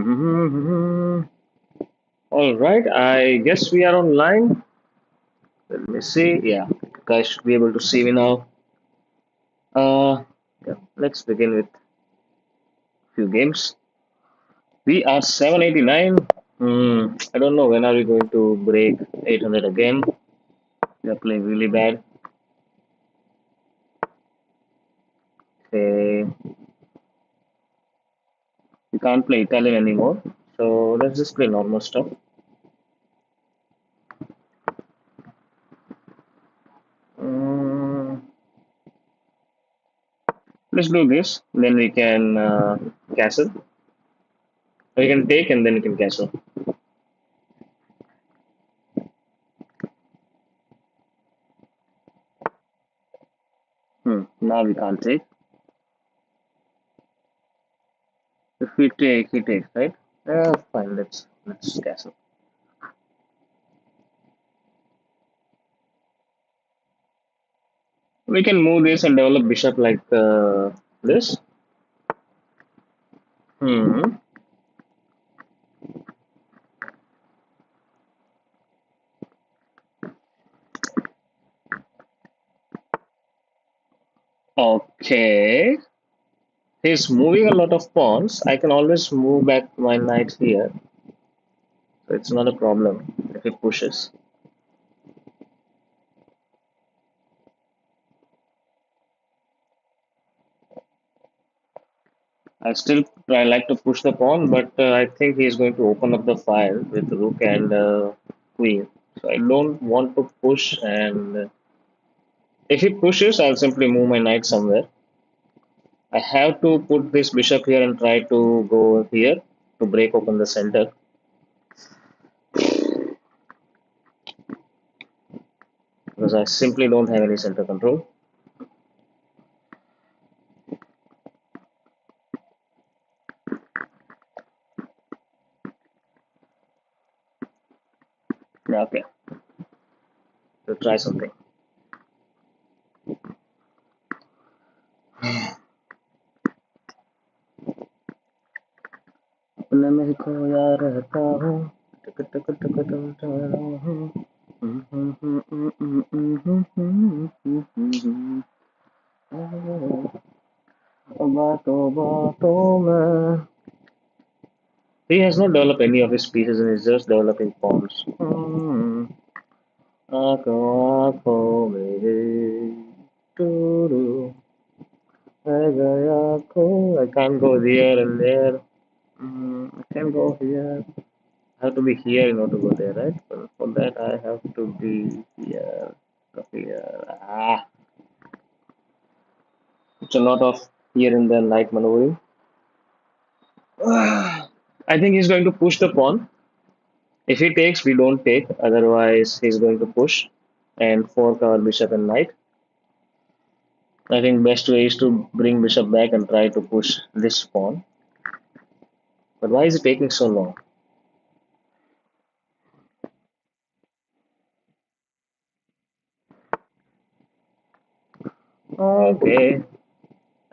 All right, I guess we are online. Let me see. Yeah, guys should be able to see me now. Yeah, let's begin with few games. We are 789. I don't know when are we going to break 800 again. We are playing really bad. Okay, we can't play Italian anymore. So let's just play normal stuff. Mm, let's do this. Then we can castle. We can take and then we can castle. Now we can't take. If we take, he takes, right? Fine. Let's castle. We can move this and develop bishop like this. Hmm. Okay. He's moving a lot of pawns. I can always move back my knight here, so it's not a problem if he pushes. I still I like to push the pawn, but I think he's going to open up the file with rook and queen. So I don't want to push, and if he pushes, I'll simply move my knight somewhere. I have to put this bishop here and try to go here to break open the center because I simply don't have any center control. Yeah, okay, we'll try something. अपने में ही खोया रहता हूँ टक टक टक टक टक हूँ। बातों बातों में he has not developed any of his pieces and is just developing pawns. आंखों आंखों में doo-doo. I can't go there and there. I can't go here. I have to be here in order to go there, right? But for that, I have to be here. Here. It's a lot of here and there night maneuvering. I think he's going to push the pawn. If he takes, we don't take. Otherwise, he's going to push and fork our bishop and knight. I think best way is to bring bishop back and try to push this pawn. But why is it taking so long? Okay.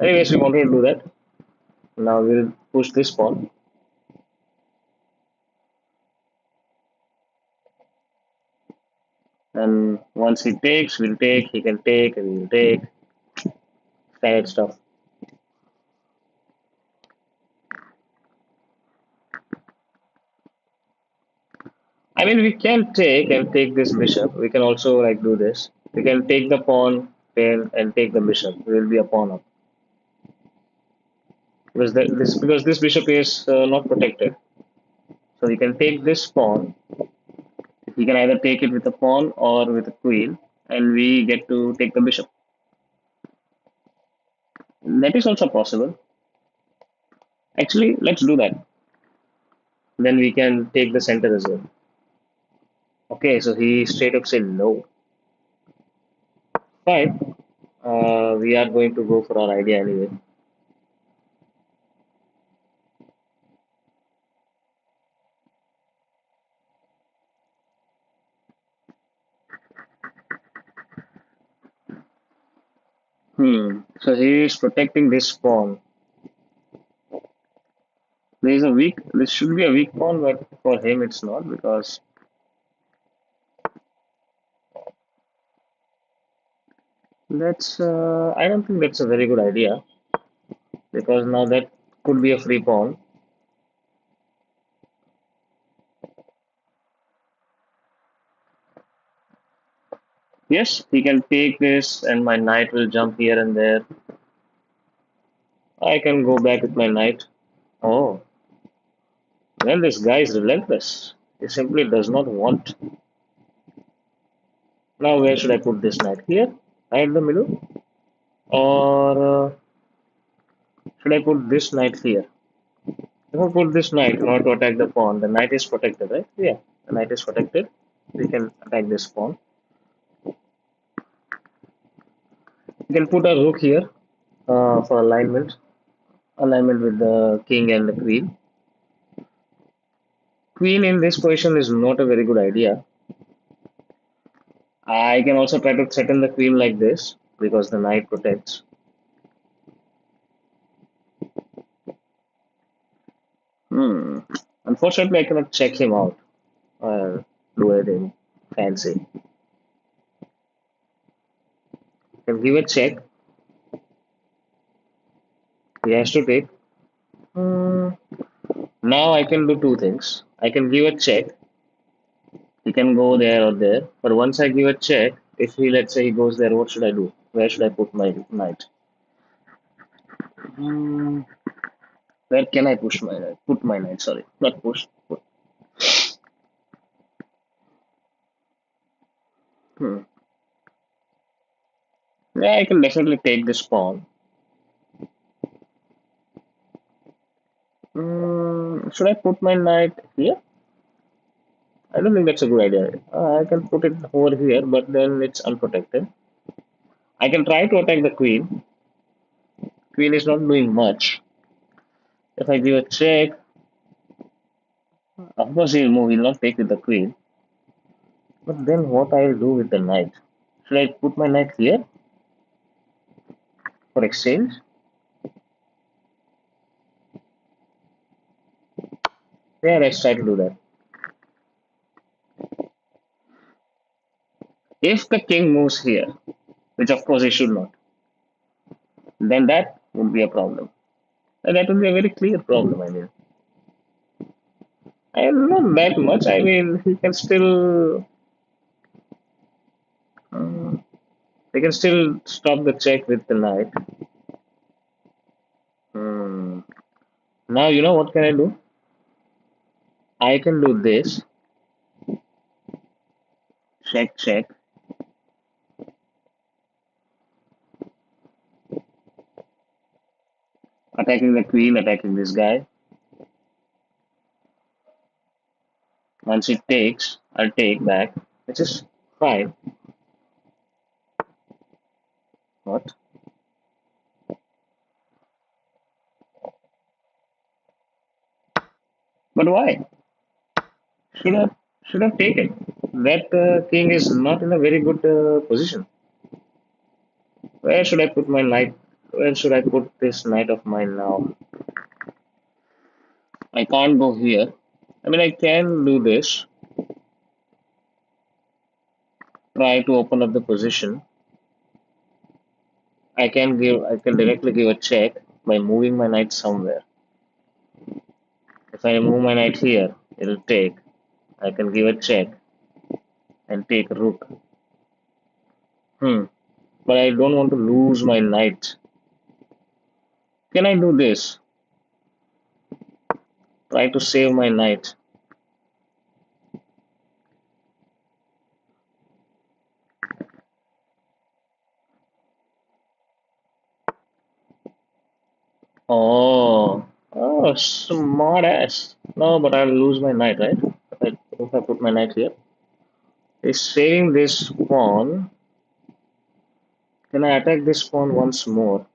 Anyways, we wanted to do that. Now we'll push this pawn. And once he takes, we'll take. He can take, and we'll take. Standard stuff. I mean, we can take and take this bishop. We can also like do this. We can take the pawn, pair, and take the bishop. We will be a pawn up because this bishop is not protected. So we can take this pawn. We can either take it with a pawn or with a queen, and we get to take the bishop. That is also possible. Actually, let's do that. Then we can take the center as well. Okay, so he straight up said no. Fine. We are going to go for our idea anyway. So he is protecting this pawn. There is a weak. This should be a weak pawn, but for him it's not because that's. I don't think that's a very good idea because now that could be a free pawn. Yes, he can take this, and my knight will jump here and there. I can go back with my knight. Oh, well, this guy is relentless. He simply does not want. Now, where should I put this knight? Here, right in the middle, or should I put this knight here? If I put this knight in order to attack the pawn, the knight is protected, right? Yeah, the knight is protected. We can attack this pawn. You can put a rook here for alignment with the king and the queen. Queen in this position is not a very good idea. I can also try to threaten the queen like this because the knight protects. Hmm. Unfortunately, I cannot check him out or do anything fancy. Can give a check. He has to take. Hmm. Now I can do two things. I can give a check. He can go there or there. But once I give a check, if he let's say he goes there, what should I do? Where should I put my knight? Hmm. Where can I push my knight? Put my knight. Sorry, not push. Put. Hmm. Yeah, I can definitely take this pawn. Should I put my knight here? I don't think that's a good idea. I can put it over here, but then it's unprotected. I can try to attack the queen. Queen is not doing much. If I give a check, of course he'll move. He'll not take with the queen. But then what I'll do with the knight? Should I put my knight here for exchange? Yeah, let's try to do that. If the king moves here, which of course he should not, then that would be a problem. And that would be a very clear problem, I mean. And not that much. I mean, he can still. Uh, they can still stop the check with the knight. Hmm. Now, you know what can I do? I can do this. Check, check. Attacking the queen, attacking this guy. Once it takes, I'll take back, which is fine. What? But why? Should have should have taken. That king is not in a very good position. Where should I put my knight? Where should I put this knight of mine now? I can't go here. I mean, I can do this. Try to open up the position. I can directly give a check by moving my knight somewhere. If I move my knight here, it'll take. I can give a check and take a rook. Hmm. But I don't want to lose my knight. Can I do this? Try to save my knight. Oh, smart ass. No, but I'll lose my knight, right? If I put my knight here. He's saving this pawn. Can I attack this pawn once more?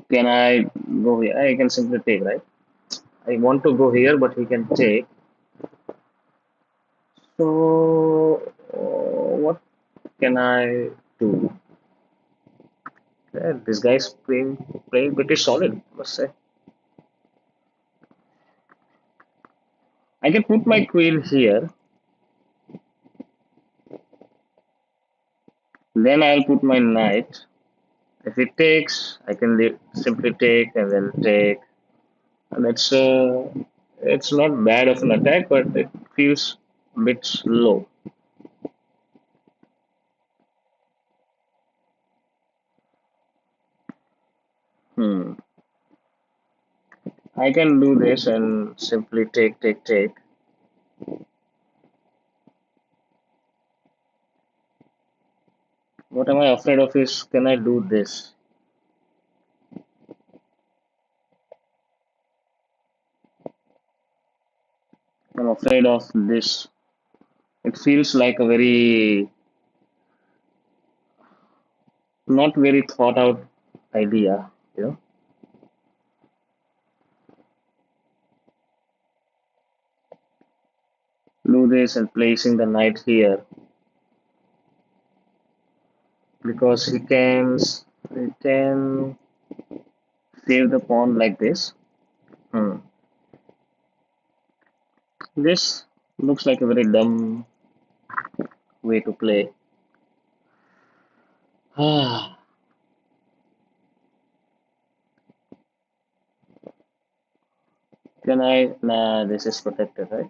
Can I go here? I can simply take, right? I want to go here, but he can take. So, what can I do? Yeah, this guy's playing. pretty solid, I must say. I can put my queen here, then I'll put my knight. If it takes, I can simply take and then take, and it's not bad of an attack, but it feels a bit slow. Hmm. I can do this and simply take, take, take. What am I afraid of is can I do this? I'm afraid of this. It feels like a very not very thought out idea. You know, do this and placing the knight here because he can save the pawn like this. Hmm. This looks like a very dumb way to play. Ah, can I? Nah, this is protected, right?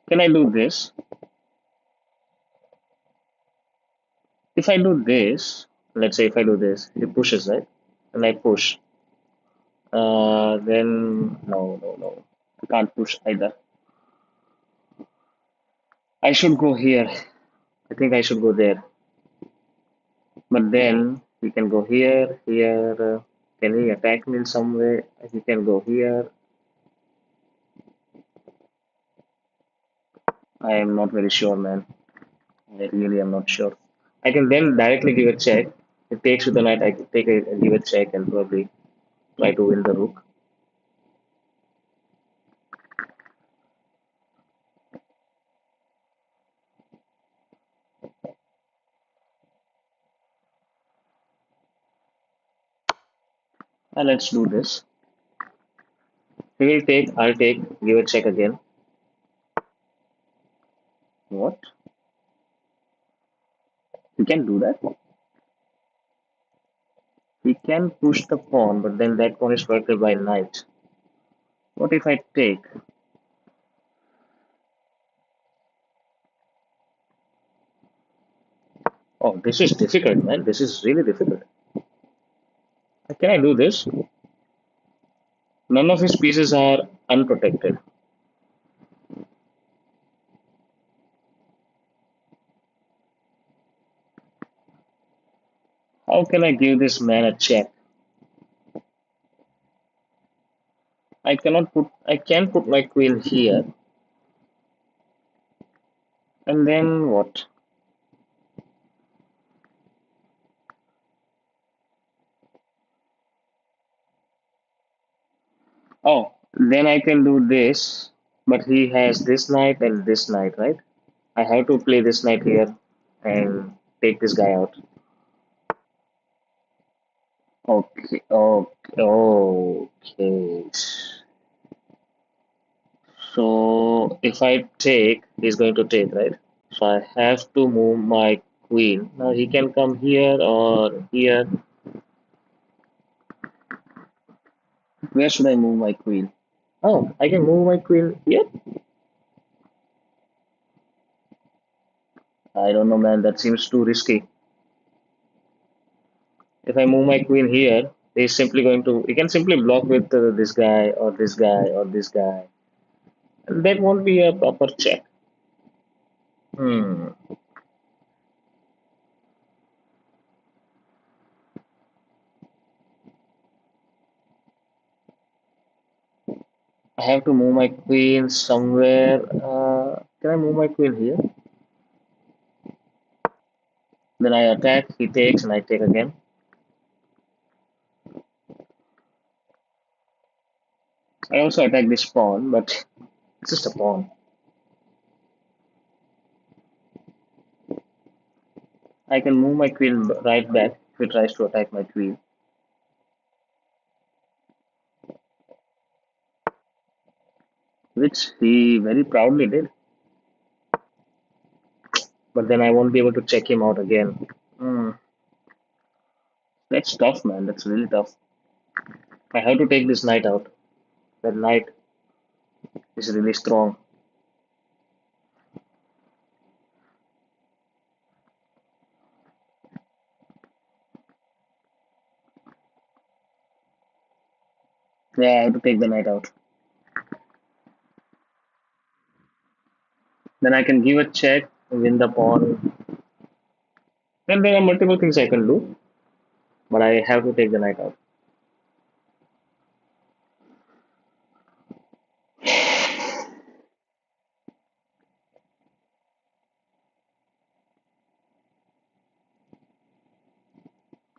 Can I do this? If I do this, let's say if I do this, he pushes, right? And I push. Then no, no, no. I can't push either. I should go here. I think I should go there. But then he can go here, here. Can he attack me in some way? He can go here. I am not very sure, man. I really am not sure. I can then directly give a check. If it takes with the knight, I can take a give a check and probably try to win the rook. And let's do this. He will take, I'll take, give a check again. What? He can do that? He can push the pawn, but then that pawn is protected by knight. What if I take? Oh, this is difficult, man. This is really difficult. Can I do this? None of his pieces are unprotected. How can I give this man a check? I can put my queen here. And then what? Oh, then I can do this. But he has this knight and this knight, right? I have to play this knight here and take this guy out. Okay, okay, okay. So if I take, he's going to take, right? So I have to move my queen. Now he can come here or here. Where should I move my queen? Oh, I can move my queen here? I don't know, man. That seems too risky. If I move my queen here, he's simply going to. He can simply block with this guy or this guy or this guy. And that won't be a proper check. Hmm. I have to move my queen somewhere. Can I move my queen here? Then I attack, he takes, and I take again. I also attack this pawn, but it's just a pawn. I can move my queen right back if he tries to attack my queen. which he very proudly did. But then I won't be able to check him out again. Hmm, that's tough, man. That's really tough. I have to take this knight out. That knight is really strong. Yeah, I have to take the knight out. Then I can give a check, win the pawn. Then there are multiple things I can do, but I have to take the knight out.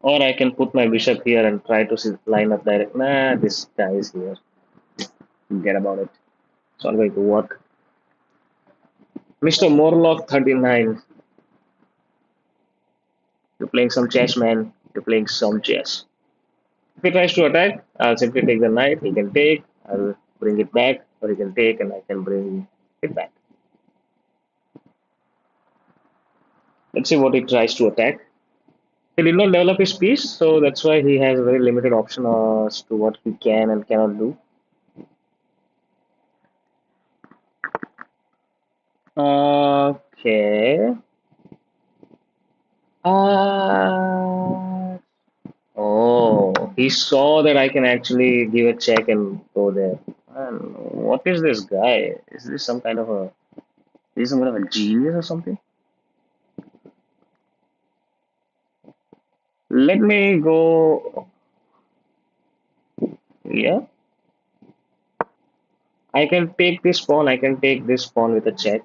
Or I can put my bishop here and try to line up direct. Nah, this guy is here. Forget about it. It's not going to work. Mr. Morlock 39. You're playing some chess, man. You're playing some chess. If he tries to attack, I'll simply take the knight. He can take. I'll bring it back. Or he can take and I can bring it back. Let's see what he tries to attack. He did not develop his piece, so that's why he has a very limited option as to what he can and cannot do. Okay. Uh, oh, he saw that I can actually give a check and go there. And what is this guy? Is this some kind of a is he some kind of a genius or something? Let me go. Yeah, I can take this pawn. I can take this pawn with a check.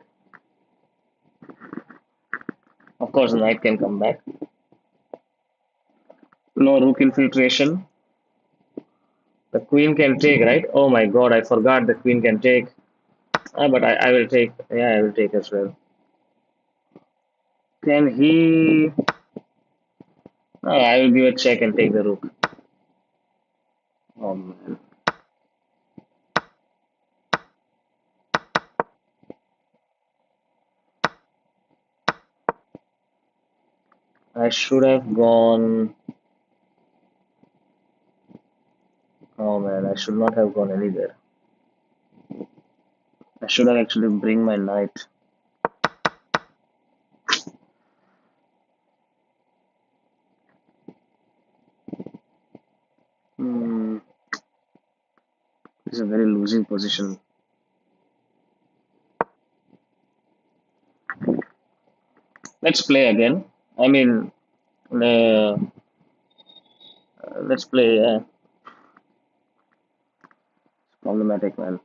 Of course, knight can come back. No rook infiltration. The queen can take, right? Oh my god, I forgot the queen can take. Ah, but I will take. Yeah, I will take as well. Can he? Oh, I will give a check and take the rook. Oh man. I should have gone. Oh man, I should not have gone anywhere. I should have actually bring my knight. Hmm, this is a very losing position. Let's play again. I mean, let's play. Problematic, man.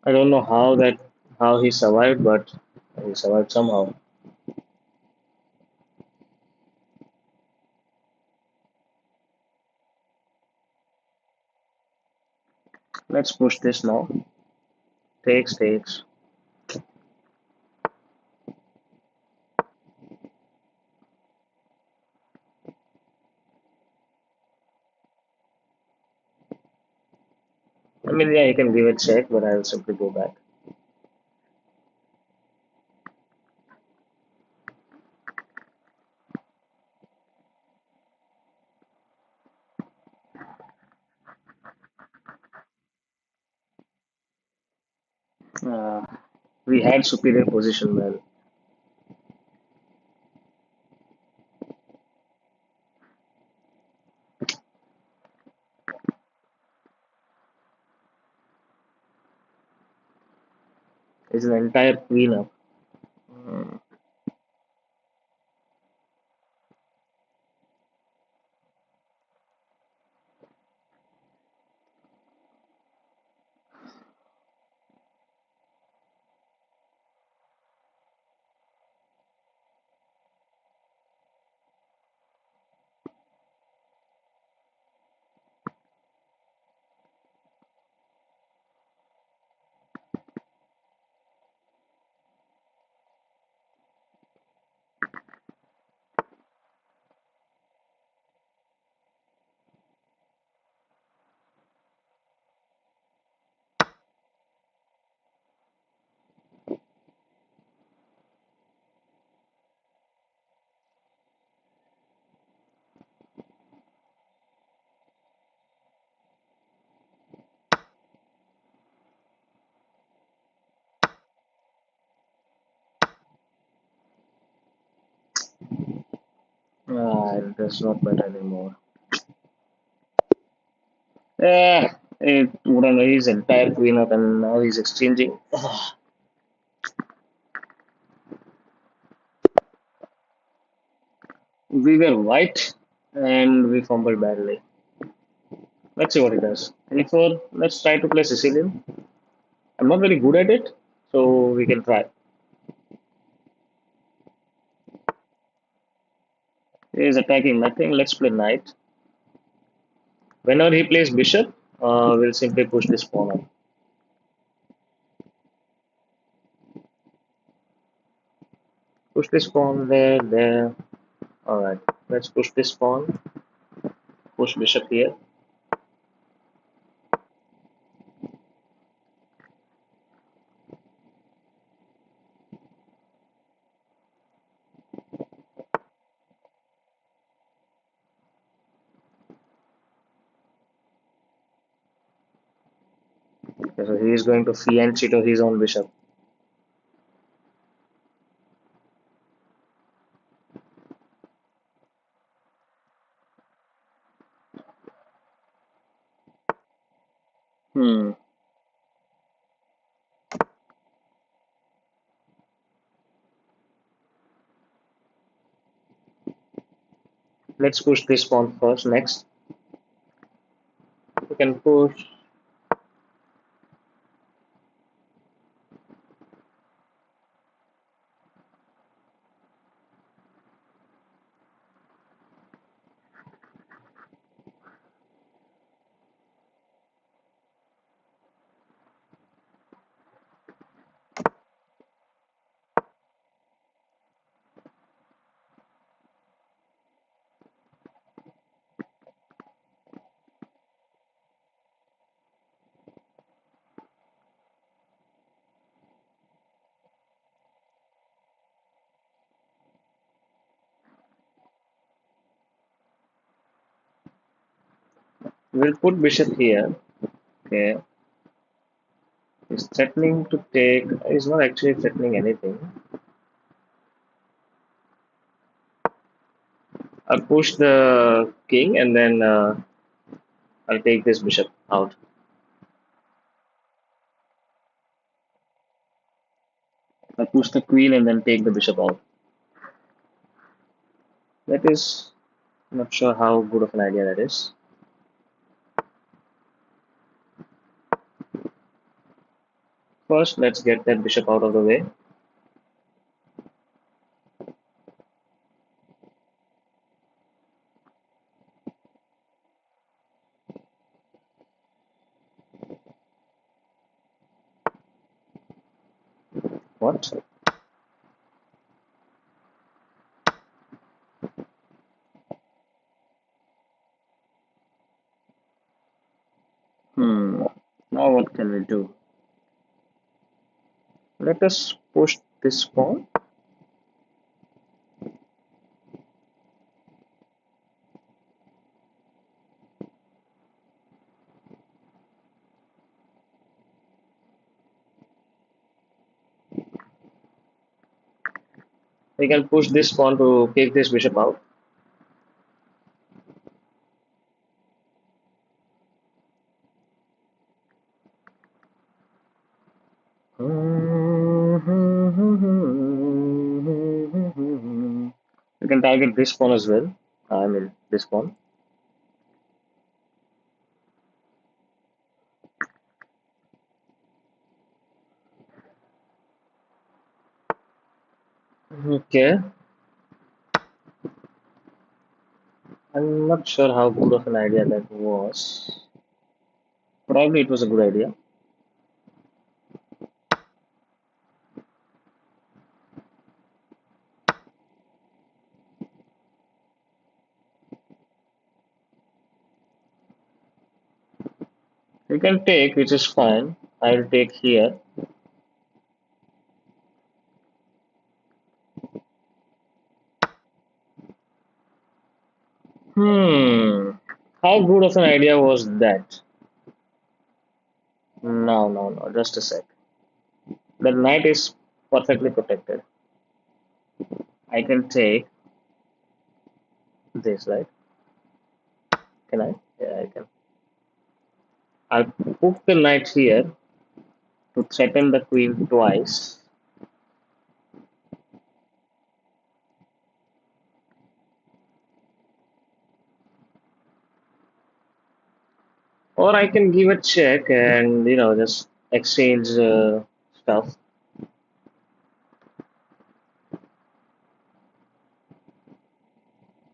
I don't know how he survived, but he survived somehow. Let's push this now. Takes, takes. I mean, yeah, you can give it check, but I'll simply go back. Uh, we had superior position, man. It's an entire queen up. Hmm. It does not matter anymore. Yeah, it wouldn't. He's entire queen up, and now he's exchanging. We were white, and we fumbled badly. Let's see what he does. E4. Let's try to play Sicilian. I'm not very good at it, so we can try. He is attacking nothing. Let's play knight. Whenever he plays bishop, we'll simply push this pawn up. Push this pawn there, there. All right. Let's push this pawn. Push bishop here. Okay, so he is going to fianchetto to his own bishop. Hmm. Let's push this pawn first. Next, we can push. We'll put bishop here. Okay. He's threatening to take. He's not actually threatening anything. I'll push the king and then I'll take this bishop out. I'll push the queen and then take the bishop out. That is not sure how good of an idea that is. First, let's get that bishop out of the way. What? Hmm. Now what can we do? Let us push this pawn. We can push this pawn to kick this bishop out. We can target this pawn as well. I mean, this pawn. Okay. I'm not sure how good of an idea that was. Probably it was a good idea. You can take, which is fine. I'll take here. Hmm. How good of an idea was that? No, no, no. Just a sec. The knight is perfectly protected. I can take. this, right? Can I? Yeah, I can. I'll put the knight here to threaten the queen twice. Or I can give a check and, just exchange stuff.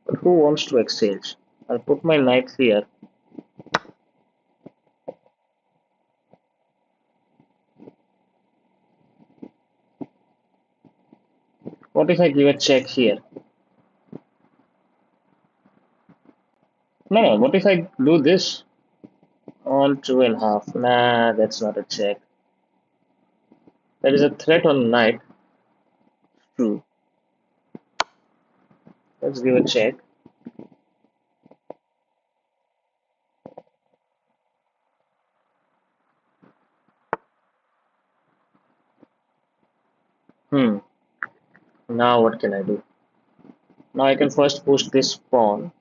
But who wants to exchange? I'll put my knight here. What if I give a check here? No, no, what if I do this on 2.5? Nah, that's not a check. There is a threat on knight. True. Let's give a check. Hmm. Now what can I do? Now I can first push this pawn.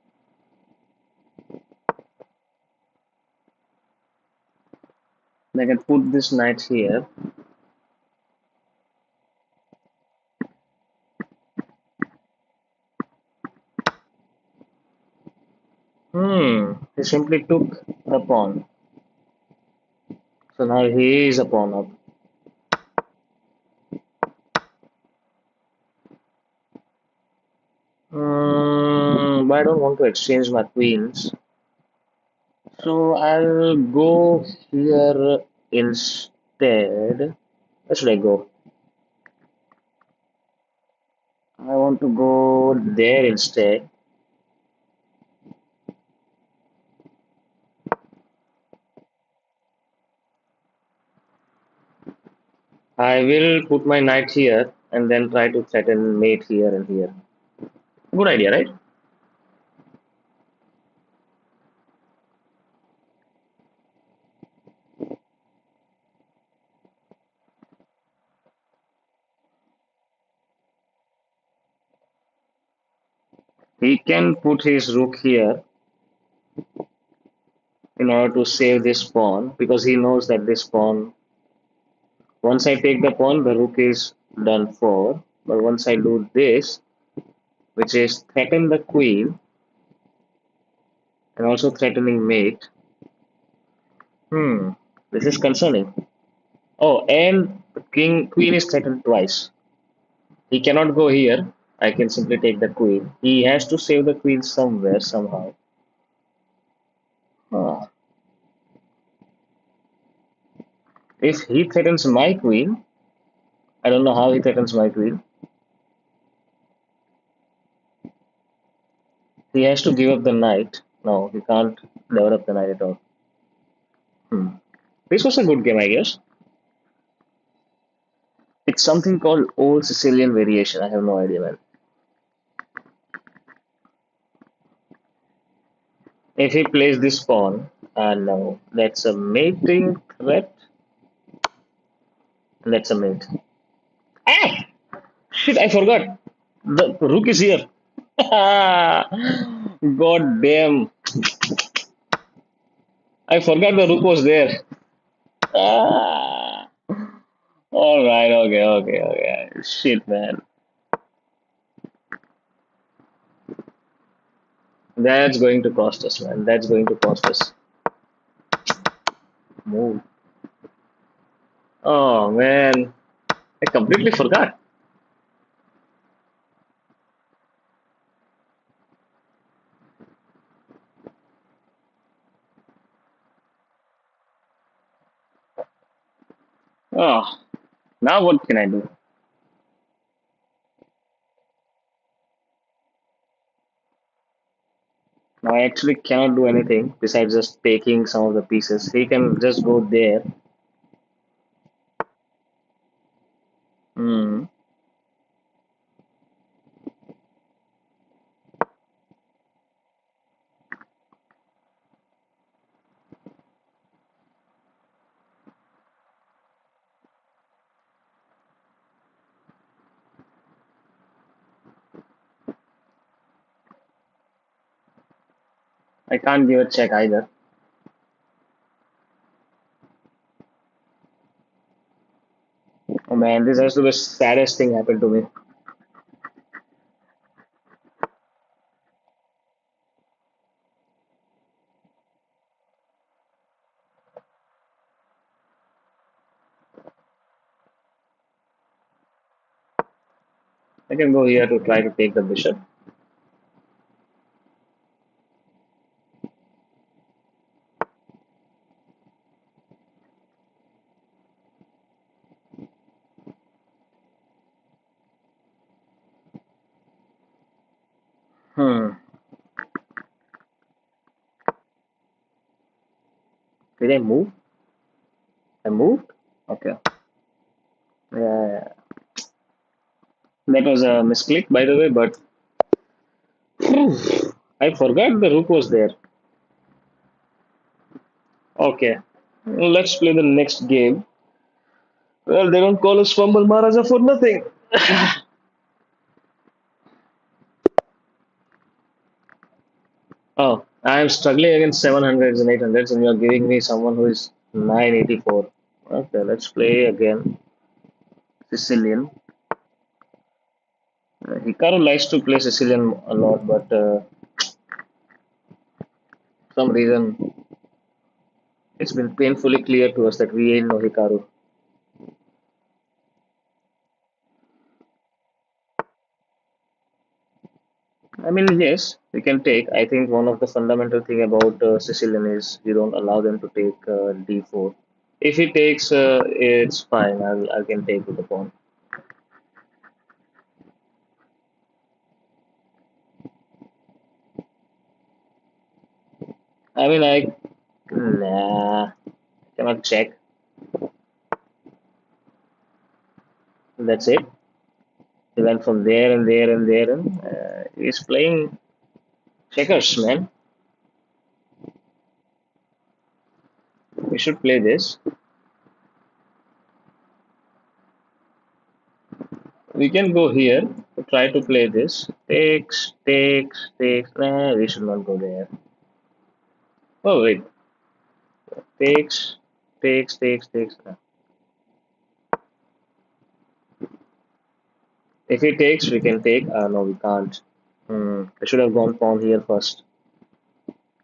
I can put this knight here. He simply took the pawn. So now he is a pawn up. But I don't want to exchange my queens. So I'll go here instead. Where should I go? I want to go there instead. I will put my knight here and then try to threaten mate here and here. Good idea, right? He can put his rook here in order to save this pawn because he knows that this pawn, once I take the pawn, the rook is done for. But once I do this, which is threaten the queen and also threatening mate, this is concerning. Oh, and the queen is threatened twice. He cannot go here. I can simply take the queen. He has to save the queen somewhere, somehow. Ah. If he threatens my queen, I don't know how he threatens my queen. He has to give up the knight. No, he can't develop the knight at all. Hmm. This was a good game, I guess. It's something called Old Sicilian Variation. I have no idea, man. If he plays this pawn, no, that's a mating threat. That's a mate. Ah! Shit, I forgot. The rook is here. God damn. I forgot the rook was there. Ah. All right, okay, okay, okay. Shit, man. That's going to cost us, man. That's going to cost us. Move. Oh, man. I completely forgot. Oh, now what can I do? Now I actually cannot do anything besides just taking some of the pieces. He can just go there. Hmm. I can't give a check either. Oh man, this has to be the saddest thing happened to me. I can go here to try to take the bishop. Hmm. Did I move? I moved? Okay. Yeah. That was a misclick, by the way, but I forgot the rook was there. Okay. Let's play the next game. Well, they don't call us Fumble Maharaja for nothing. Oh, I am struggling against 700s and 800s, and you're giving me someone who is 984. Okay, let's play again. Sicilian. Hikaru likes to play Sicilian a lot, but some reason it's been painfully clear to us that we ain't no Hikaru. I mean, yes, we can take. I think one of the fundamental thing about Sicilian is you don't allow them to take d4. If he takes, it's fine. I can take with the pawn. I mean, I nah cannot check. That's it. He went from there and there and there, and he's playing checkers, man. We should play this. We can go here to try to play this. Takes, takes, takes. Nah, we should not go there. Oh wait, takes, takes, takes, takes. Nah. If he takes, we can take. No, we can't. I should have gone pawn here first,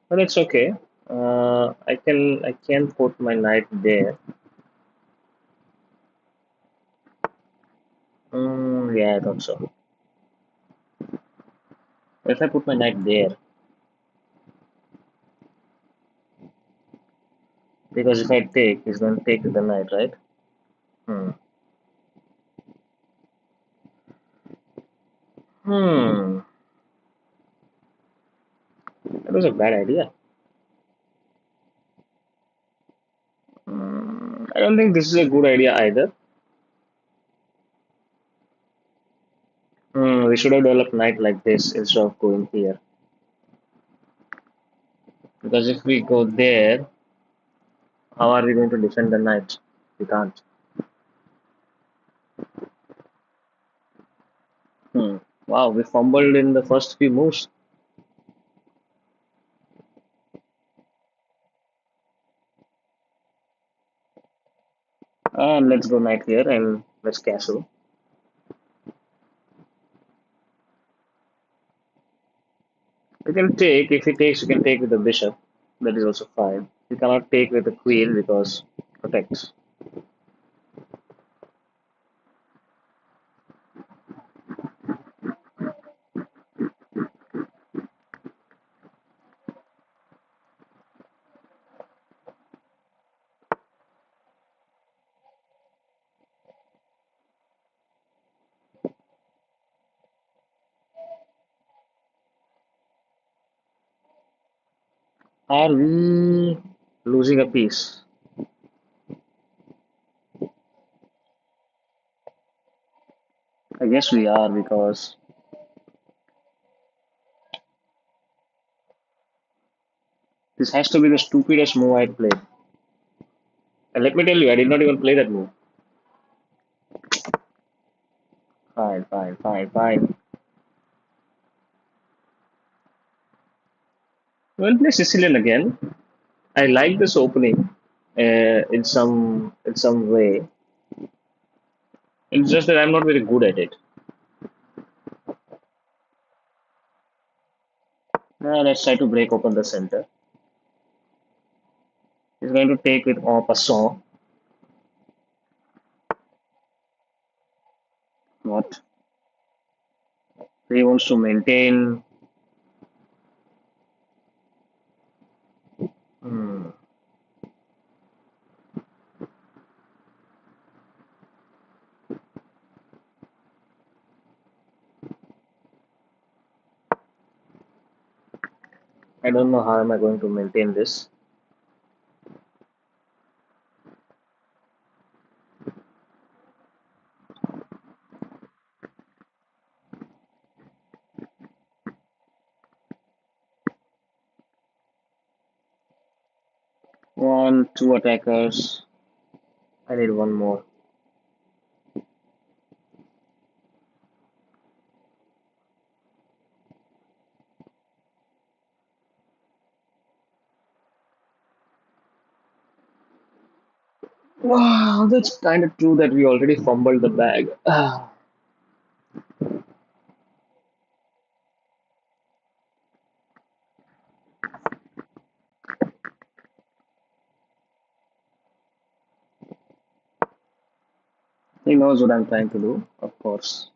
but it's okay. I can put my knight there. Yeah, I thought so. If I put my knight there, because if I take, he's going to take the knight, right? Hmm. Hmm. That was a bad idea. I don't think this is a good idea either. We should have developed knight like this instead of going here. Because if we go there, how are we going to defend the knight? We can't. Hmm. Wow, we fumbled in the first few moves. Let's go knight here and let's castle. We can take, if he takes, we can take with the bishop. That is also fine. We cannot take with the queen because protects. Are we losing a piece? I guess we are because this has to be the stupidest move I played. And let me tell you, I did not even play that move. Fine, fine, fine, fine. We'll play Sicilian again. I like this opening in some way. It's just that I'm not very good at it. Now let's try to break open the center. He's going to take with en passant. What he wants to maintain. Hmm, I don't know how am I going to maintain this. One, two attackers. I need one more. Wow, that's kind of true that we already fumbled the bag. He knows what I'm trying to do, of course.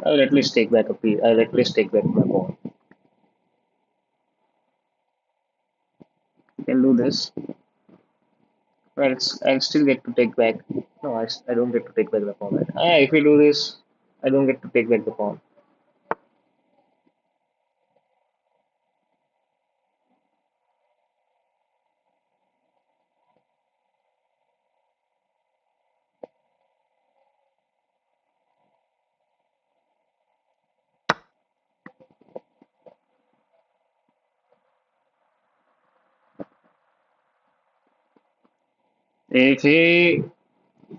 I'll at least take back a piece. I'll at least take back my ball. You can do this. Well, I'll still get to take back. No, I don't get to take back the pawn. Right? If we do this, I don't get to take back the pawn. If he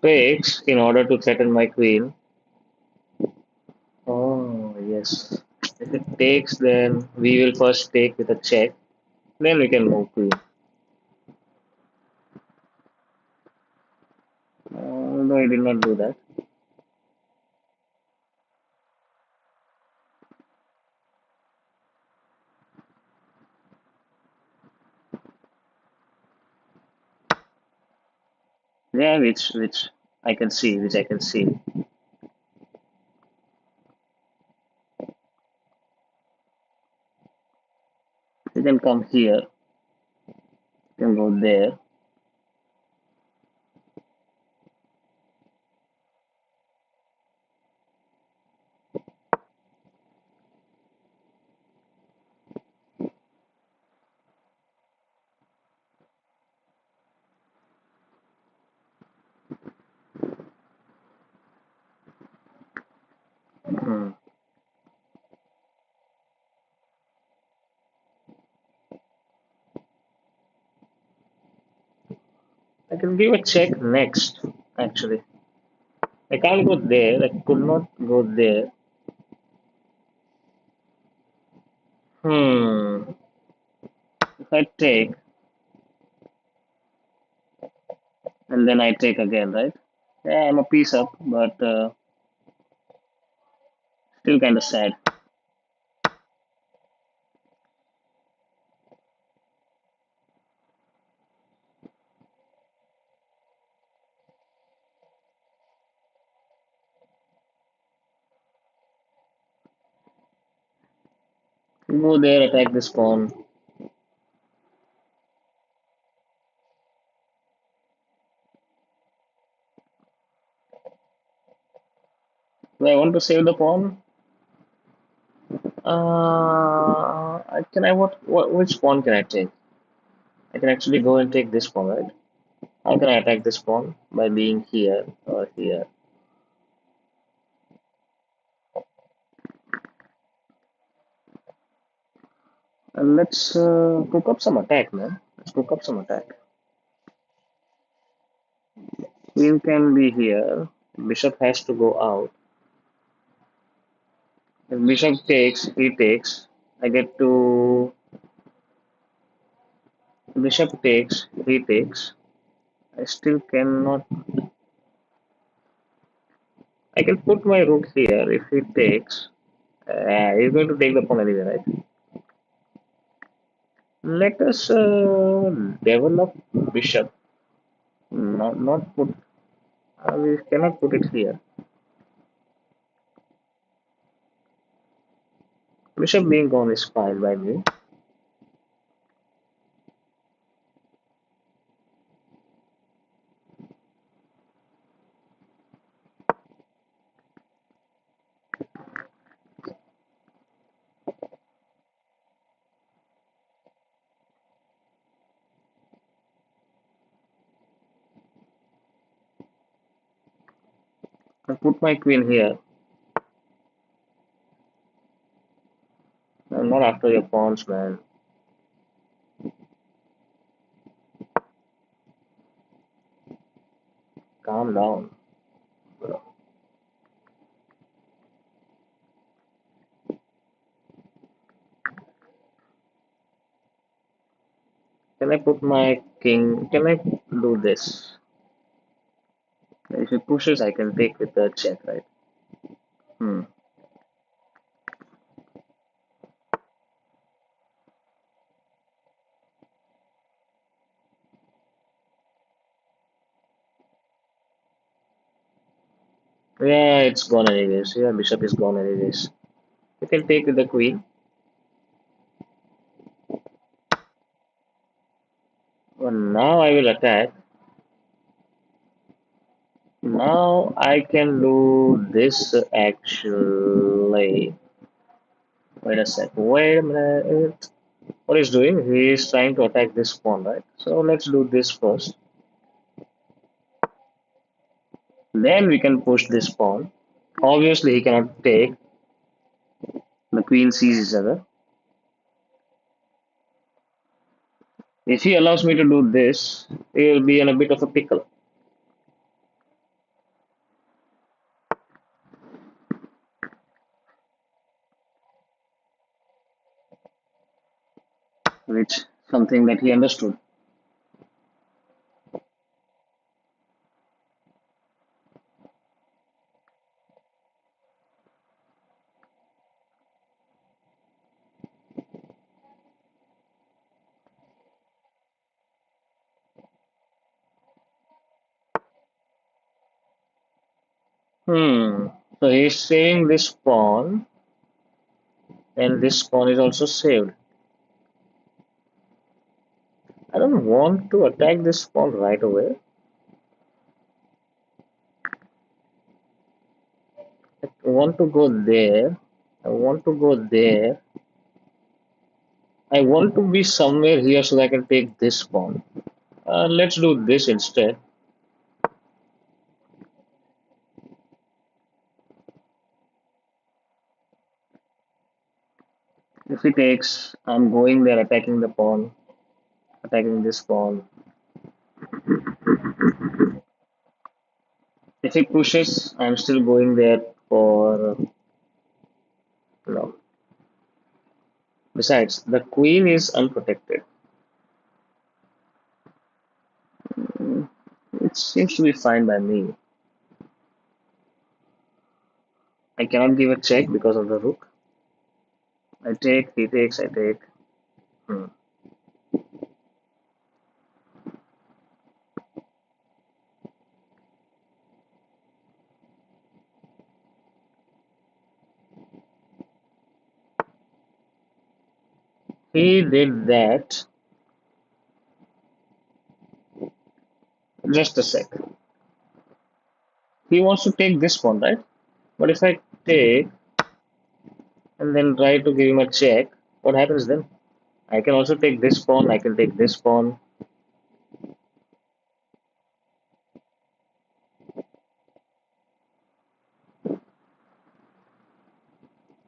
takes in order to threaten my queen, oh yes. If it takes, then we will first take with a check. Then we can move queen. No, he did not do that. Yeah, which I can see, which I can see. You can come here. You can go there. Hmm. I can give a check next. Actually, I can't go there. I could not go there. Hmm. If I take and then I take again, right? Yeah, I'm a piece up, but still kind of sad. Go there, attack this pawn. Do I want to save the pawn? Can I what? Which pawn can I take? I can actually go and take this pawn, right? How can I attack this pawn? By being here or here. And let's cook up some attack, man. Let's cook up some attack. Queen can be here. Bishop has to go out. If bishop takes, he takes. I get to bishop takes, he takes. I still cannot. I can put my rook here if he takes. He's going to take the pawn anyway, right? Let us develop bishop. Not put. We cannot put it here. Bishop being gone is fine by me. I put my queen here. I'm not after your pawns, man. Calm down. Can I put my king? Can I do this? If he pushes, I can take with the check, right? Hmm. Yeah, it's gone anyways. Yeah, bishop is gone anyways. You can take with the queen. Well, now I will attack. Now I can do this actually. Wait a sec. Wait a minute. What he's doing? He is trying to attack this pawn, right? So let's do this first. Then we can push this pawn. Obviously, he cannot take. The queen sees each other. If he allows me to do this, he will be in a bit of a pickle. Which something that he understood. Hmm. So he's saving this pawn, and this pawn is also saved. I don't want to attack this pawn right away. I want to go there. I want to go there. I want to be somewhere here so that I can take this pawn. Let's do this instead. If he takes, I'm going there attacking the pawn, attacking this pawn. If he pushes, I'm still going there for no. Besides, the queen is unprotected. Mm, it seems to be fine by me. I cannot give a check because of the rook. I take, he takes, I take. Hmm. He did that. Just a sec. He wants to take this pawn, right? But if I take and then try to give him a check, what happens then? I can also take this pawn, I can take this pawn.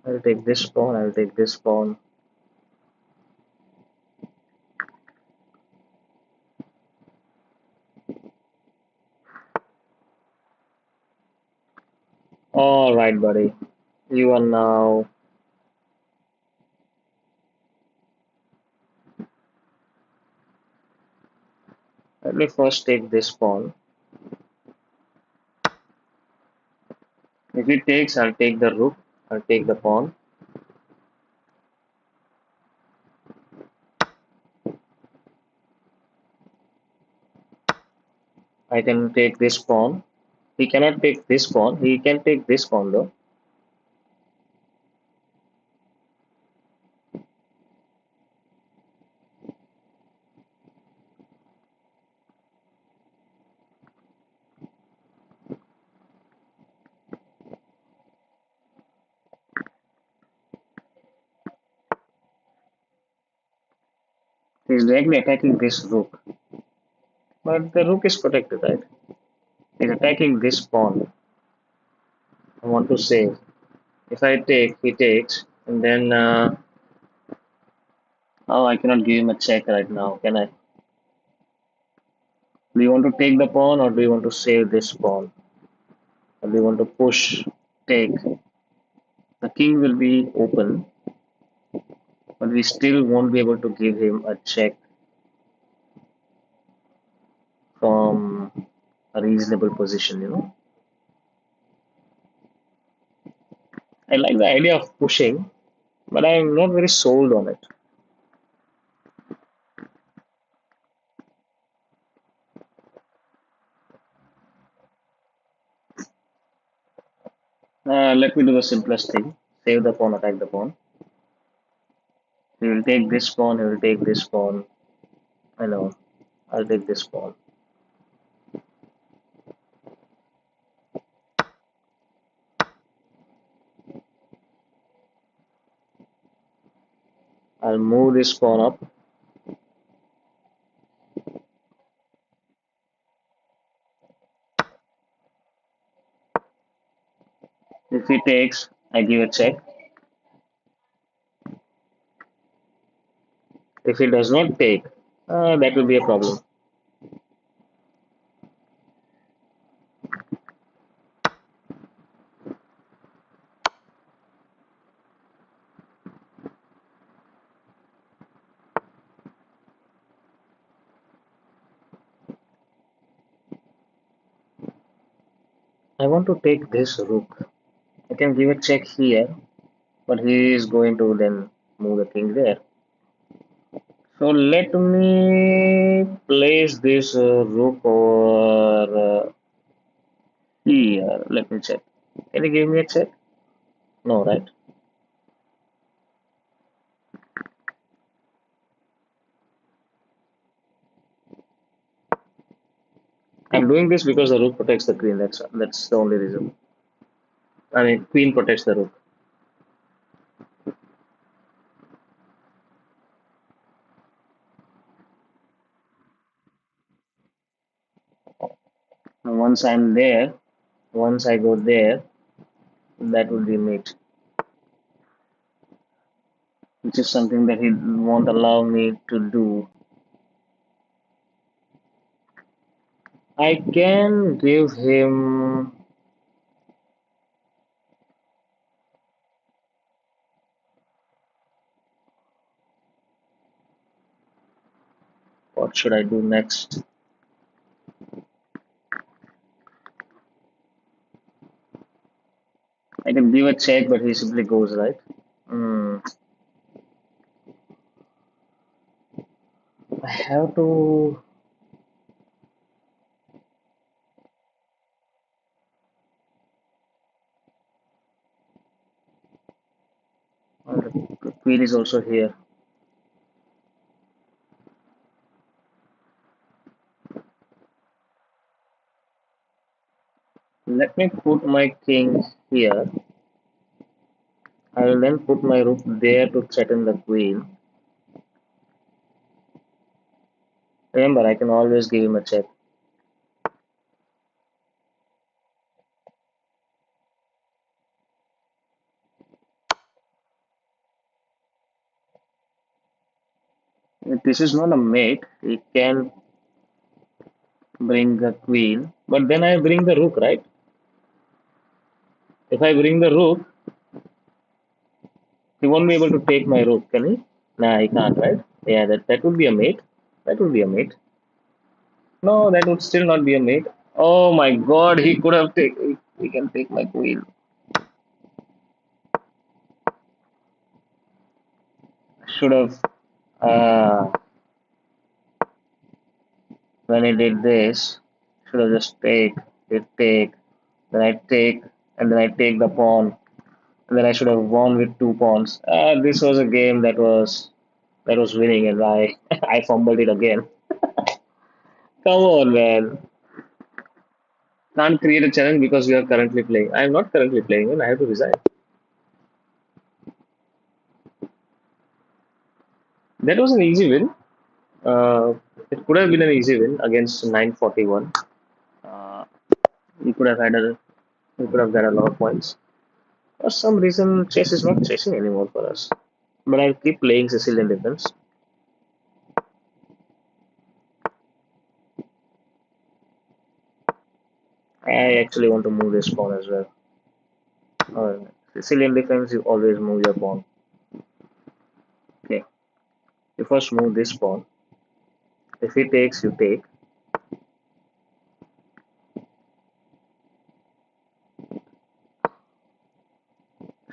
I'll take this pawn, I'll take this pawn. Alright, buddy. You are now. Let me first take this pawn. If he takes, I'll take the rook. I'll take the pawn. I can take this pawn. He cannot take this pawn. He can take this pawn though. He's directly attacking this rook. But the rook is protected, right? He's attacking this pawn. I want to save. If I take, he takes. And then, oh, I cannot give him a check right now, can I? Do you want to take the pawn or do you want to save this pawn? Or do you want to push, take? The king will be open, but we still won't be able to give him a check from a reasonable position. I like the idea of pushing, but I'm not very sold on it. Let me do the simplest thing. Save the pawn, attack the pawn. He will take this pawn, he will take this pawn. I know. I'll take this pawn. I'll move this pawn up. If he takes, I give a check. If he does not take, that will be a problem. I want to take this rook. I can give a check here, but he is going to then move the king there. So let me place this rook over here. Let me check. Can you give me a check? No, right? I'm doing this because the rook protects the queen. That's the only reason. I mean, queen protects the rook. And once I'm there, once I go there, that will be mate, which is something that he won't allow me to do. I can give him. What should I do next? I can give a check, but he simply goes right. Hmm. I have to. The queen is also here. Let me put my king here. I will then put my rook there to threaten the queen. Remember, I can always give him a check. If this is not a mate, he can bring the queen, but then I bring the rook, right? If I bring the rook, he won't be able to take my rook, can he? Nah, he can't, right? Yeah, that would be a mate. That would be a mate. No, that would still not be a mate. Oh my god, he could have taken. He can take my queen. Should have. Uh, when he did this, should have just take, then I take, and then I take the pawn, and then I should have won with two pawns. This was a game that was winning, and I I fumbled it again. Come on, man. Can't create a challenge because you are currently playing. I am not currently playing, and I have to resign. That was an easy win. Uh, it could have been an easy win against 941. Uh, we could have had a we could have got a lot of points. For some reason, chess is not chasing anymore for us. But I'll keep playing Sicilian Defense. I actually want to move this pawn as well. Sicilian Defense, you always move your pawn. Okay, you first move this pawn. If he takes, you take.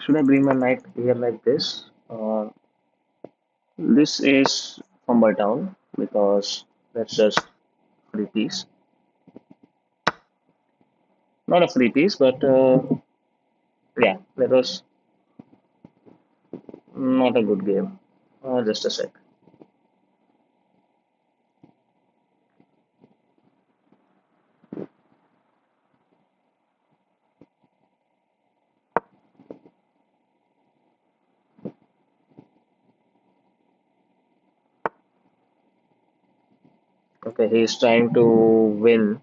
Should I bring my knight here like this? This is fumble down because that's just free piece. Not a free piece, but yeah, that was not a good game. Just a sec. Okay, he's trying to win.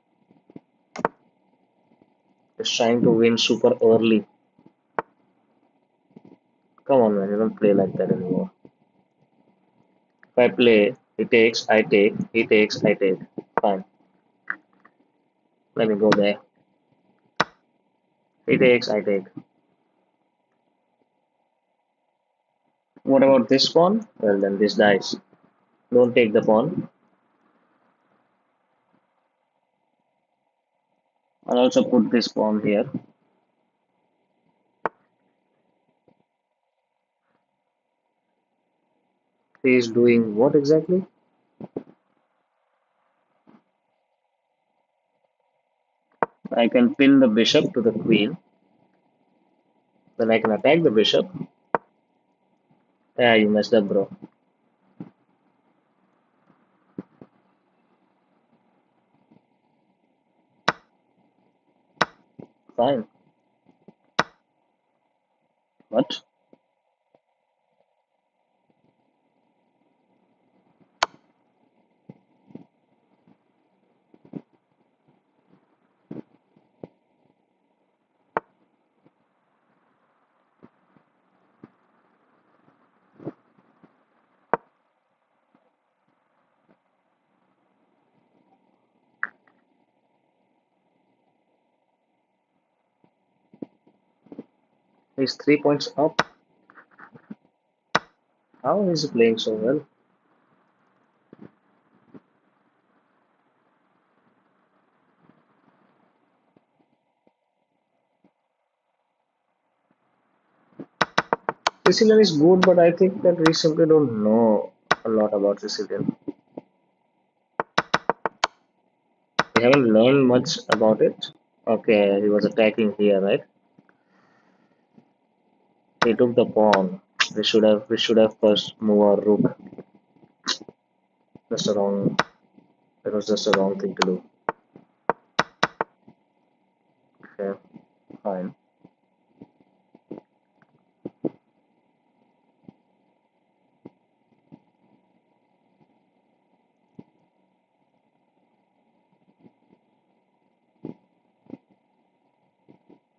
He's trying to win super early. Come on, man, you don't play like that anymore. If I play, he takes, I take, he takes, I take. Fine. Let me go there. He takes, I take. What about this pawn? Well, then this dies. Don't take the pawn. I'll also put this pawn here. He is doing what exactly? I can pin the bishop to the queen. Then I can attack the bishop. Yeah, you messed up, bro. Fine. What? He's 3 points up. How is he playing so well? Sicilian is good, but I think that we simply don't know a lot about Sicilian. We haven't learned much about it. Okay, he was attacking here, right? He took the pawn. We should have first moved our rook. Just a wrong. That was just a wrong thing to do. Okay, fine.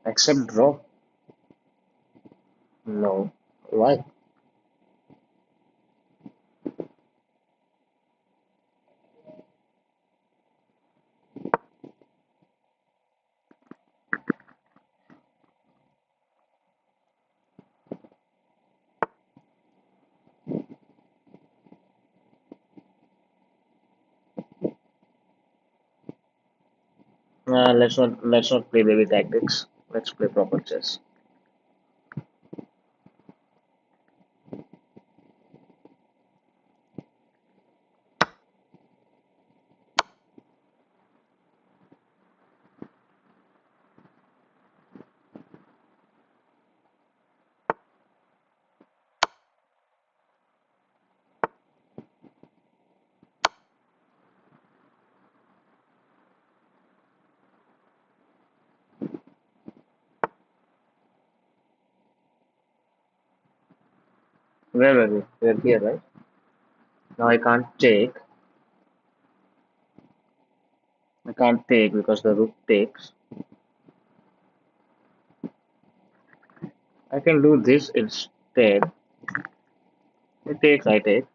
Accept draw. No. Why? Let's not play baby tactics. Let's play proper chess. Where were we? We're here, right? Now I can't take because the rook takes. I can do this instead. It takes, I take.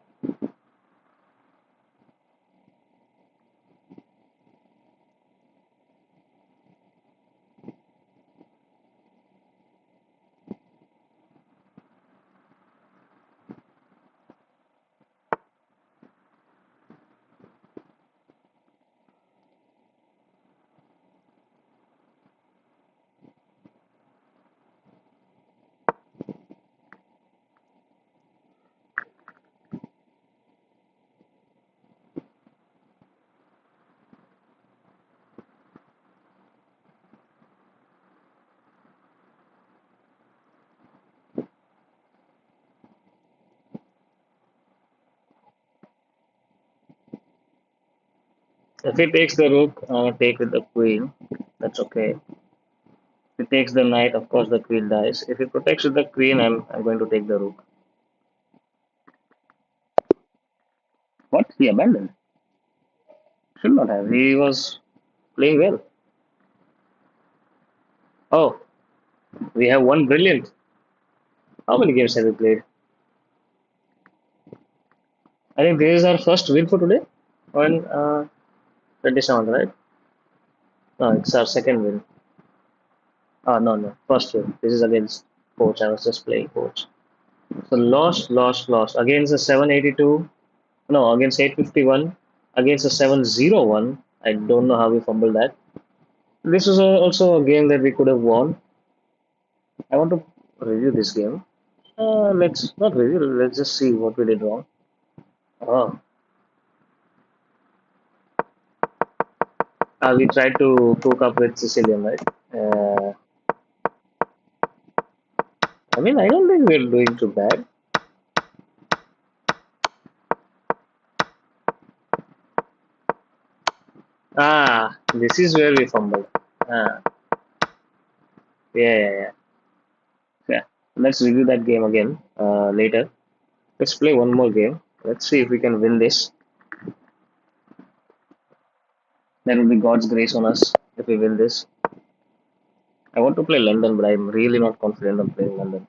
If he takes the rook, take with the queen. That's okay. If he takes the knight, of course the queen dies. If he protects with the queen, I'm going to take the rook. What? He abandoned. Should not have. He was playing well. Oh, we have one brilliant. How many games have we played? I think this is our first win for today on 27th, right? No, it's our second win. No, first win. This is against coach. I was just playing coach. So lost against the 782. No, against 851. Against the 701. I don't know how we fumbled that. This was also a game that we could have won. I want to review this game. Let's not review. Let's just see what we did wrong. Oh, we tried to cook up with Sicilian, right? Uh, I mean, I don't think we're doing too bad. This is where we fumbled. Ah, yeah. Yeah. Let's review that game again later. Let's play one more game. Let's see if we can win this. That will be God's grace on us if we win this. I want to play London, but I'm really not confident of playing London.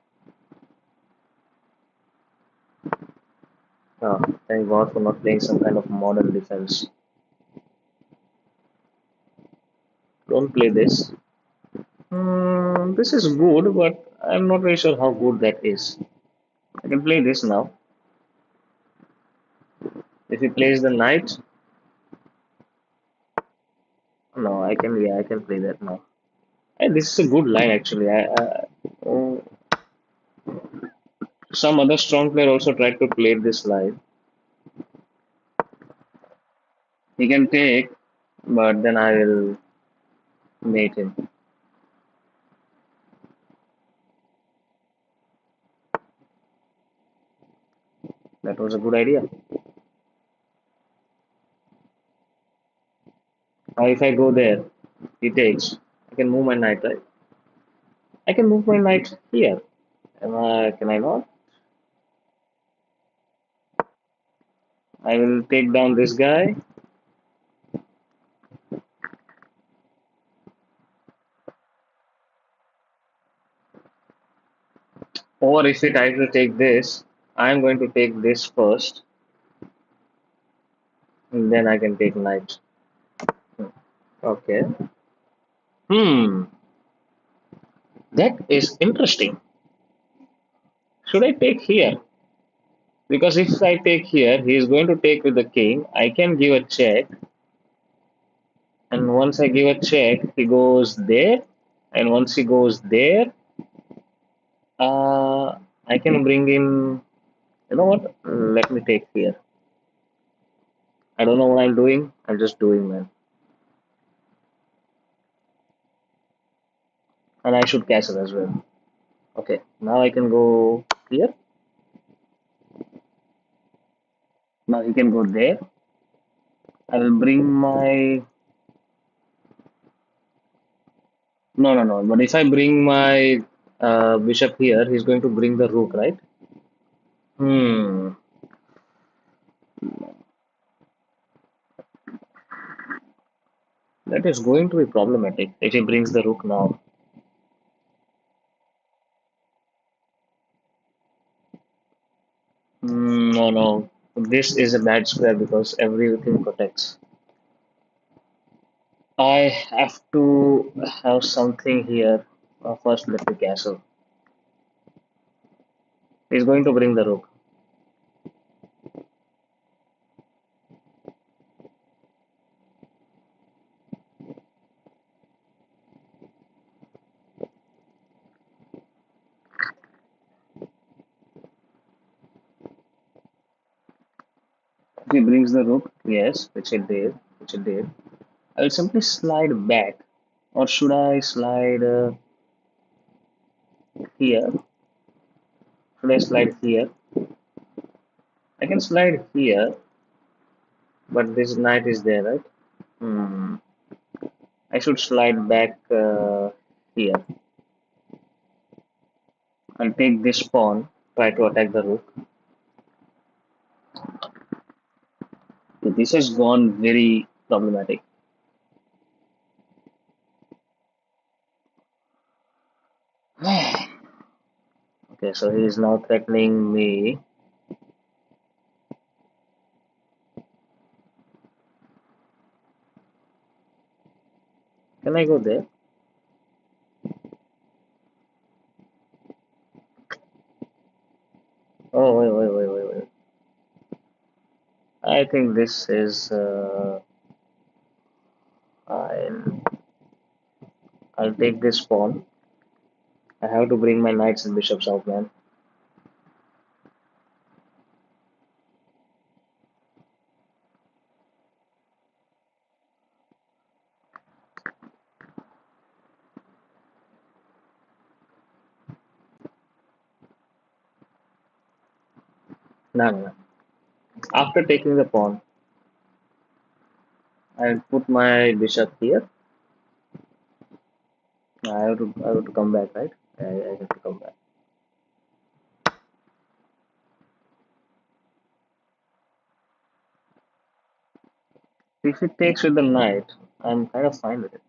Oh, thank God for not playing some kind of modern defense. Don't play this. This is good, but I'm not very sure how good that is. I can play this now. If he plays the knight, no, I can. Yeah, I can play that now. And this is a good line actually. Oh, some other strong player also tried to play this line. He can take, but then I will mate him. That was a good idea. Now if I go there, he takes. I can move my knight, right? I can move my knight here. Can I not? I will take down this guy. Or if it tries to take this, I'm going to take this first. And then I can take knight. Okay. Hmm. That is interesting. Should I take here? Because if I take here, he is going to take with the king. I can give a check. And once I give a check, he goes there. And once he goes there, uh, I can bring in. You know what? Let me take here. I don't know what I'm doing. I'm just doing, man. And I should cash it as well. Okay, now I can go here. Now he can go there. I will bring my. No, no, no. But if I bring my bishop here, he's going to bring the rook, right? Hmm. That is going to be problematic if he brings the rook now. No, no. This is a bad square because everything protects. I have to have something here. First, let me castle. He's going to bring the rook. He brings the rook, yes, which it did, which it did. I'll simply slide back, or should I slide here? Should I slide here? I can slide here, but this knight is there, right? Hmm. I should slide back here. I'll take this pawn, try to attack the rook. So this has gone very problematic. Okay, so he is now threatening me. Can I go there? Oh, wait, wait, wait, wait, wait. I think this is. I'll, I'll take this pawn. I have to bring my knights and bishops out, man. No, no, no. After taking the pawn, I'll put my bishop here. I have to come back, right? I have to come back. If it takes with the knight, I'm kind of fine with it.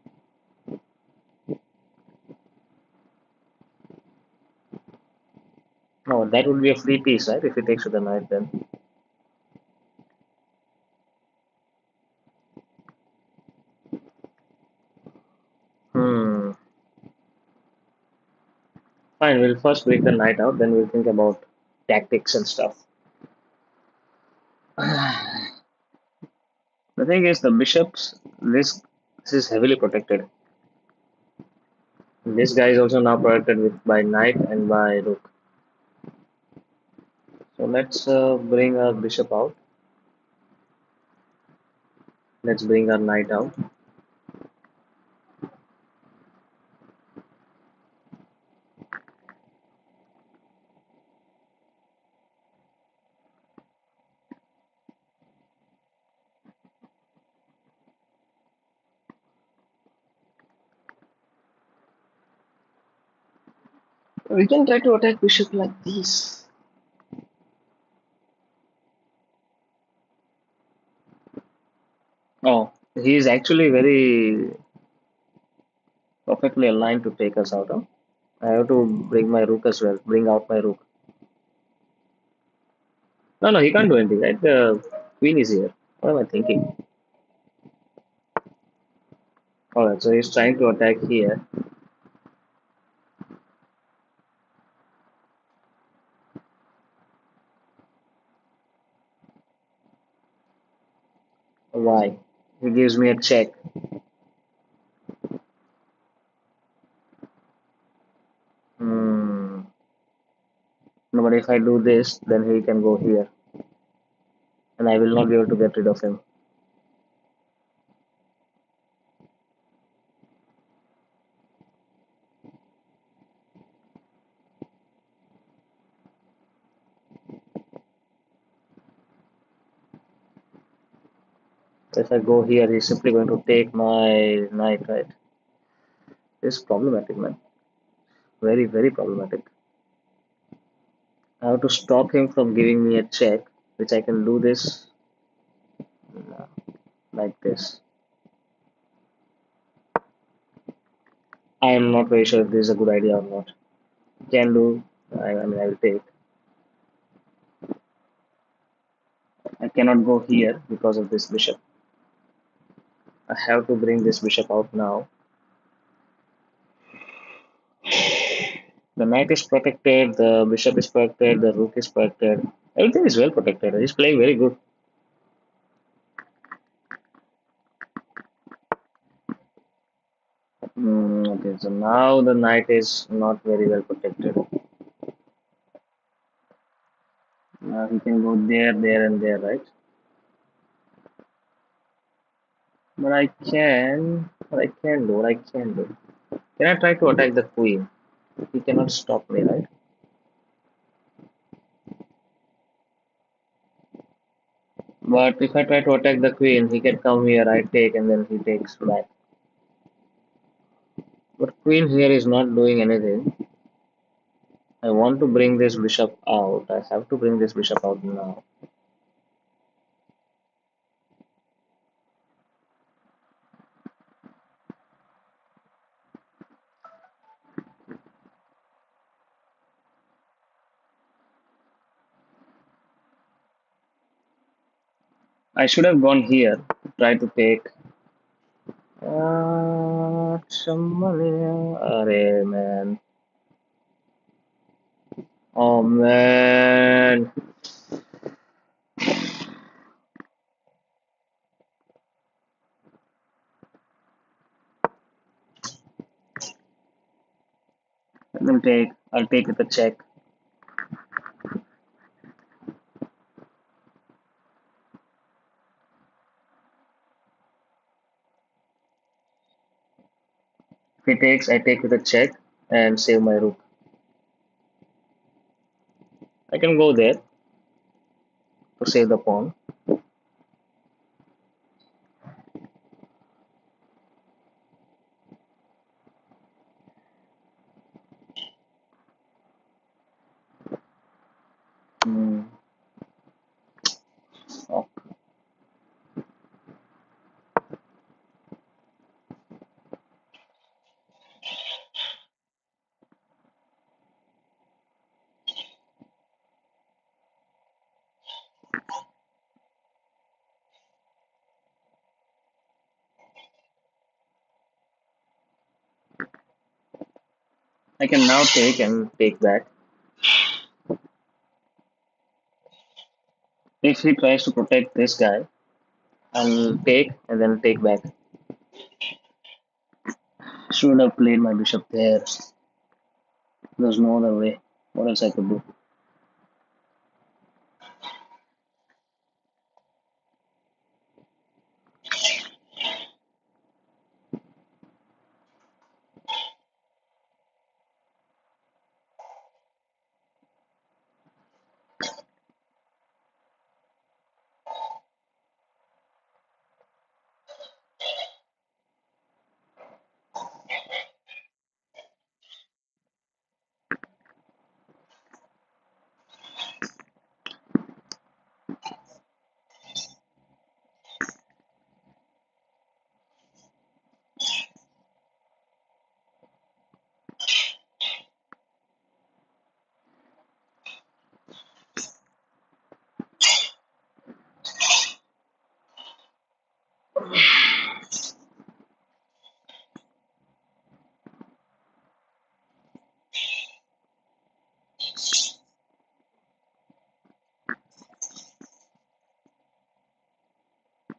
No, that would be a free piece, right? If it takes with the knight, then. Hmm. Fine, we'll first break the knight out, then we'll think about tactics and stuff. The thing is, the bishops, this is heavily protected. This guy is also now protected with by knight and by rook. So let's bring our bishop out. Let's bring our knight out. We can try to attack bishop like this. Oh, he is actually very perfectly aligned to take us out. Huh? I have to bring my rook as well. Bring out my rook. No, no, he can't do anything, right? The queen is here. What am I thinking? Alright, so he's trying to attack here. Why? He gives me a check. No, but if I do this, then he can go here, and I will not be able to get rid of him. If I go here, he's simply going to take my knight, right? This is problematic, man. Very, very problematic. I have to stop him from giving me a check, which I can do this like this. I am not very sure if this is a good idea or not. Can do. I mean, I will take. I cannot go here because of this bishop. I have to bring this bishop out now. The knight is protected, the bishop is protected, the rook is protected. Everything is well protected. He's playing very good. Okay, so now the knight is not very well protected. Now he can go there, there, and there, right? But I can, what I can do, what I can do. Can I try to attack the queen? He cannot stop me, right? But if I try to attack the queen, he can come here, I take, and then he takes back. But queen here is not doing anything. I want to bring this bishop out. I have to bring this bishop out now. I should have gone here, try to take. Arey man. Oh man. Let me take. I'll take with a check. If he takes, I take with a check and save my rook. I can go there to save the pawn. Hmm. Oh, I can now take and take back. If he tries to protect this guy, I'll take and then take back. Should have played my bishop there. There's no other way. What else I could do?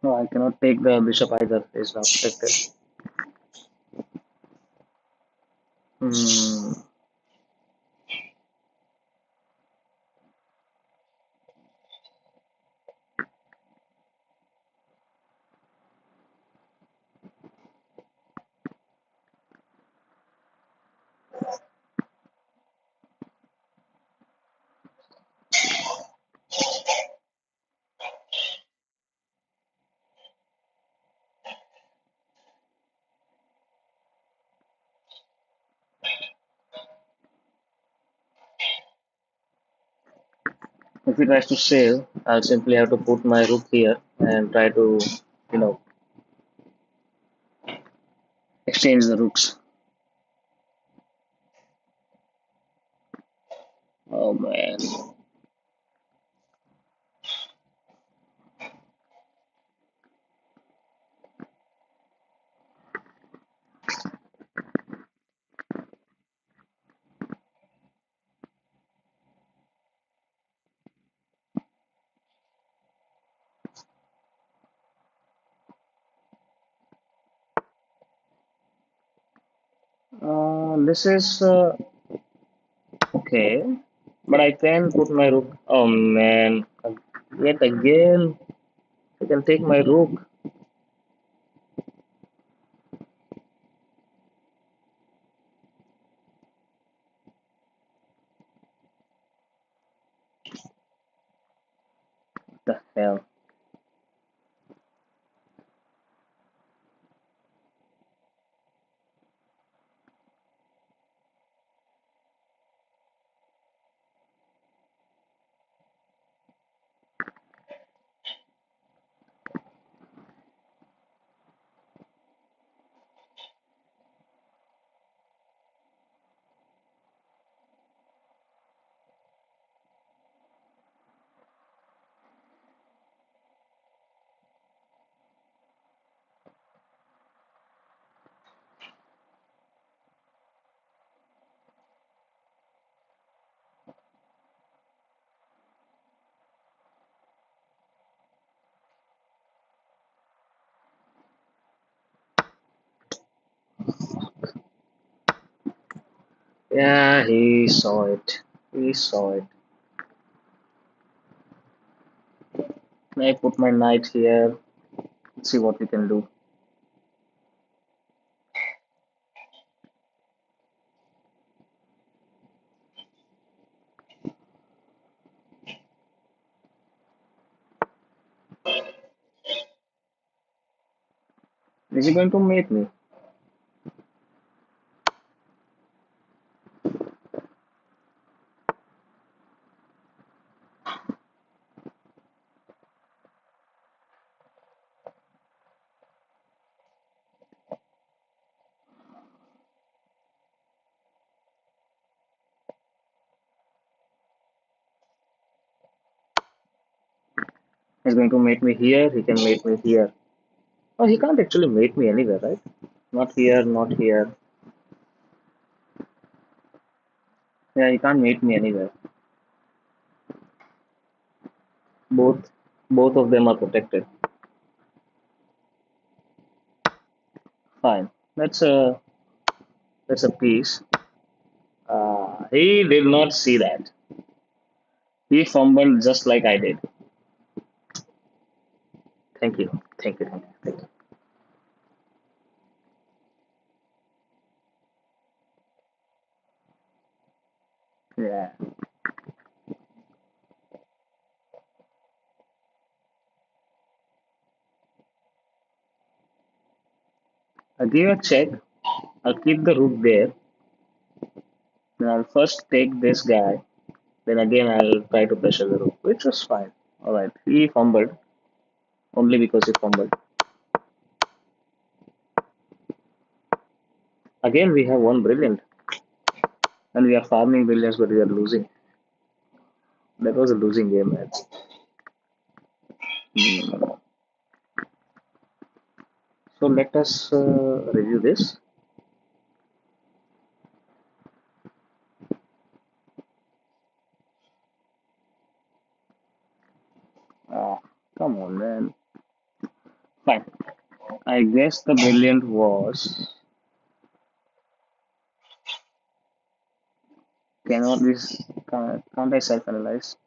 No, I cannot take the bishop either. It's not protected. Hmm. If he tries to save, I'll simply have to put my rook here and try to, you know, exchange the rooks. Oh man. This is okay, but I can put my rook. Oh man, yet again, I can take my rook. What the hell? Yeah, he saw it. He saw it. I put my knight here. Let's see what we can do. Is he going to mate me? He's going to mate me here. He can mate me here. Oh, he can't actually mate me anywhere, right? Not here, not here. Yeah, he can't mate me anywhere. Both, both of them are protected. Fine. That's a piece. He did not see that. He fumbled just like I did. Thank you. Thank you. Thank you. Thank you. Yeah. I'll give a check. I'll keep the rook there. Then I'll first take this guy. Then again I'll try to pressure the rook, which was fine. Alright. He fumbled. Only because he fumbled. Again we have one brilliant. And we are farming brilliance, but we are losing. That was a losing game, man. Hmm. So let us review this. Ah, come on, man. Fine. I guess the brilliant was cannot be can't I self-analyze?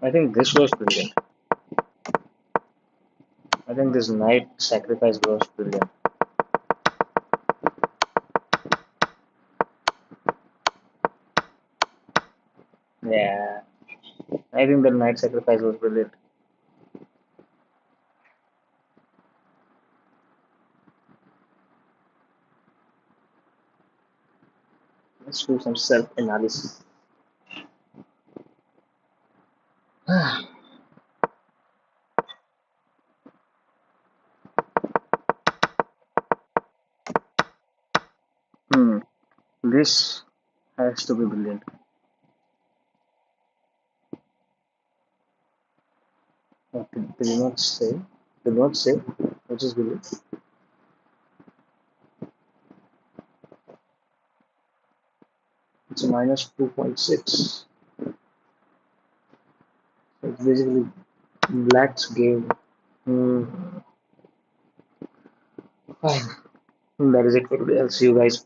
I think this was brilliant. I think this knight sacrifice was brilliant. Yeah. I think the knight sacrifice was brilliant. Let's do some self-analysis. Hmm. This has to be brilliant. Okay, they did not say. Did not say, which is brilliant. It's a minus 2.6. So it's basically black's game. Hmm. Fine. That is it for today. I'll see you guys